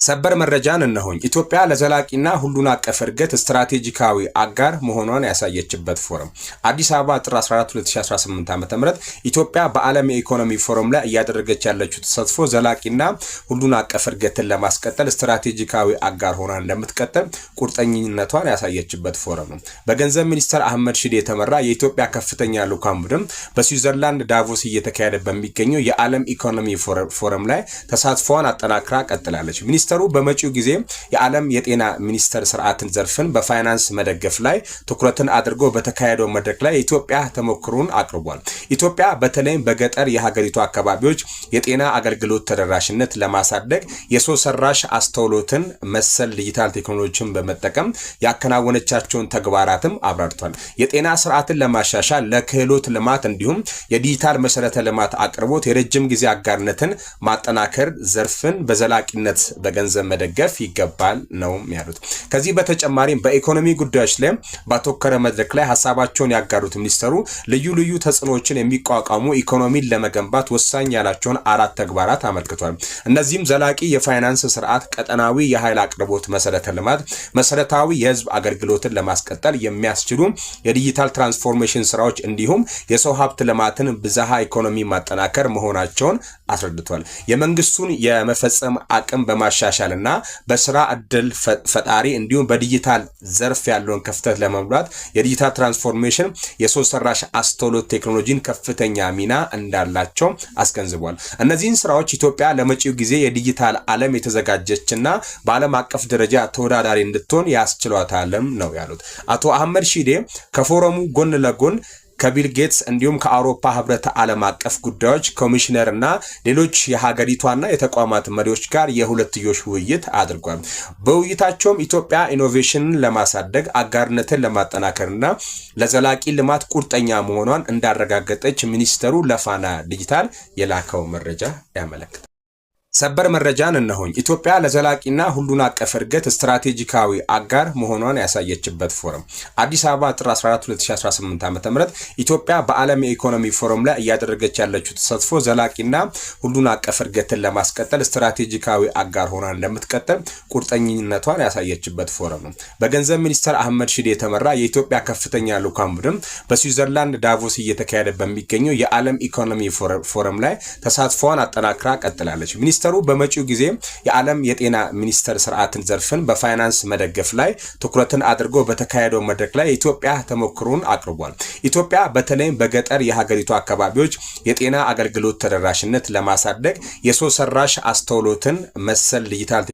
ሰበር መረጃን እነሆኝ። ኢትዮጵያ ለዘላቂና ሁሉን አቀፍ እድገት ስትራቴጂካዊ አጋር መሆኗን ያሳየችበት ፎረም አዲስ አበባ ጥር 14 2018 ዓ.ም ኢትዮጵያ በዓለም የኢኮኖሚ ፎረም ላይ እያደረገች ያለችው ተሳትፎ ዘላቂና ሁሉን አቀፍ እድገትን ለማስቀጠል ስትራቴጂካዊ አጋር ሆና እንደምትቀጥል ቁርጠኝነቷን ያሳየችበት ፎረም ነው። በገንዘብ ሚኒስትር አህመድ ሺዴ የተመራ የኢትዮጵያ ከፍተኛ ልዑካን ቡድን በስዊዘርላንድ ዳቮስ እየተካሄደ በሚገኘው የዓለም ኢኮኖሚ ፎረም ላይ ተሳትፎዋን አጠናክራ ቀጥላለች። ሚኒስተሩ በመጪው ጊዜ የዓለም የጤና ሚኒስቴር ስርዓትን ዘርፍን በፋይናንስ መደገፍ ላይ ትኩረትን አድርጎ በተካሄደው መድረክ ላይ የኢትዮጵያ ተሞክሮን አቅርቧል። ኢትዮጵያ በተለይም በገጠር የሀገሪቱ አካባቢዎች የጤና አገልግሎት ተደራሽነት ለማሳደግ የሰው ሰራሽ አስተውሎትን መሰል ዲጂታል ቴክኖሎጂን በመጠቀም ያከናወነቻቸውን ተግባራትም አብራርቷል። የጤና ስርዓትን ለማሻሻል ለክህሎት ልማት እንዲሁም የዲጂታል መሰረተ ልማት አቅርቦት የረጅም ጊዜ አጋርነትን ማጠናከር ዘርፍን በዘላቂነት ገንዘብ መደገፍ ይገባል ነው ያሉት። ከዚህ በተጨማሪም በኢኮኖሚ ጉዳዮች ላይ ባተኮረ መድረክ ላይ ሐሳባቸውን ያጋሩት ሚኒስተሩ ልዩ ተጽዕኖዎችን የሚቋቋሙ ኢኮኖሚን ለመገንባት ወሳኝ ያላቸውን 4 ተግባራት አመልክቷል። እነዚህም ዘላቂ የፋይናንስ ስርዓት፣ ቀጠናዊ የኃይል አቅርቦት መሰረተ ልማት፣ መሰረታዊ የህዝብ አገልግሎትን ለማስቀጠል የሚያስችሉ የዲጂታል ትራንስፎርሜሽን ስራዎች እንዲሁም የሰው ሀብት ልማትን ብዝሃ ኢኮኖሚ ማጠናከር መሆናቸውን አስረድቷል። የመንግስቱን የመፈጸም አቅም በማሻሻልና በስራ እድል ፈጣሪ እንዲሁም በዲጂታል ዘርፍ ያለውን ክፍተት ለመሙላት የዲጂታል ትራንስፎርሜሽን የሰው ሰራሽ አስተውሎት ቴክኖሎጂን ከፍተኛ ሚና እንዳላቸው አስገንዝቧል። እነዚህን ስራዎች ኢትዮጵያ ለመጪው ጊዜ የዲጂታል ዓለም የተዘጋጀችና በዓለም አቀፍ ደረጃ ተወዳዳሪ እንድትሆን ያስችሏታልም ነው ያሉት። አቶ አህመድ ሺዴ ከፎረሙ ጎን ለጎን ከቢል ጌትስ እንዲሁም ከአውሮፓ ህብረት ዓለም አቀፍ ጉዳዮች ኮሚሽነርና ሌሎች የሀገሪቷና የተቋማት መሪዎች ጋር የሁለትዮሽ ውይይት አድርጓል። በውይይታቸውም ኢትዮጵያ ኢኖቬሽንን ለማሳደግ አጋርነትን ለማጠናከርና ለዘላቂ ልማት ቁርጠኛ መሆኗን እንዳረጋገጠች ሚኒስተሩ ለፋና ዲጂታል የላከው መረጃ ያመለክታል። ሰበር መረጃን እነሆኝ። ኢትዮጵያ ለዘላቂና ሁሉን አቀፍ እድገት ስትራቴጂካዊ አጋር መሆኗን ያሳየችበት ፎረም አዲስ አበባ ጥር 14 2018 ዓ.ም ኢትዮጵያ በዓለም የኢኮኖሚ ፎረም ላይ እያደረገች ያለችው ተሳትፎ ዘላቂና ሁሉን አቀፍ እድገትን ለማስቀጠል ስትራቴጂካዊ አጋር ሆና እንደምትቀጥል ቁርጠኝነቷን ያሳየችበት ፎረም ነው። በገንዘብ ሚኒስትር አህመድ ሺዴ የተመራ የኢትዮጵያ ከፍተኛ ልዑካን ቡድን በስዊዘርላንድ ዳቮስ እየተካሄደ በሚገኘው የዓለም ኢኮኖሚ ፎረም ላይ ተሳትፎዋን አጠናክራ ቀጥላለች። ሚኒስተሩ በመጪው ጊዜ የዓለም የጤና ሚኒስቴር ስርዓትን ዘርፍን በፋይናንስ መደገፍ ላይ ትኩረትን አድርጎ በተካሄደው መድረክ ላይ የኢትዮጵያ ተሞክሮን አቅርቧል። ኢትዮጵያ በተለይም በገጠር የሀገሪቱ አካባቢዎች የጤና አገልግሎት ተደራሽነት ለማሳደግ የሰው ሰራሽ አስተውሎትን መሰል ዲጂታል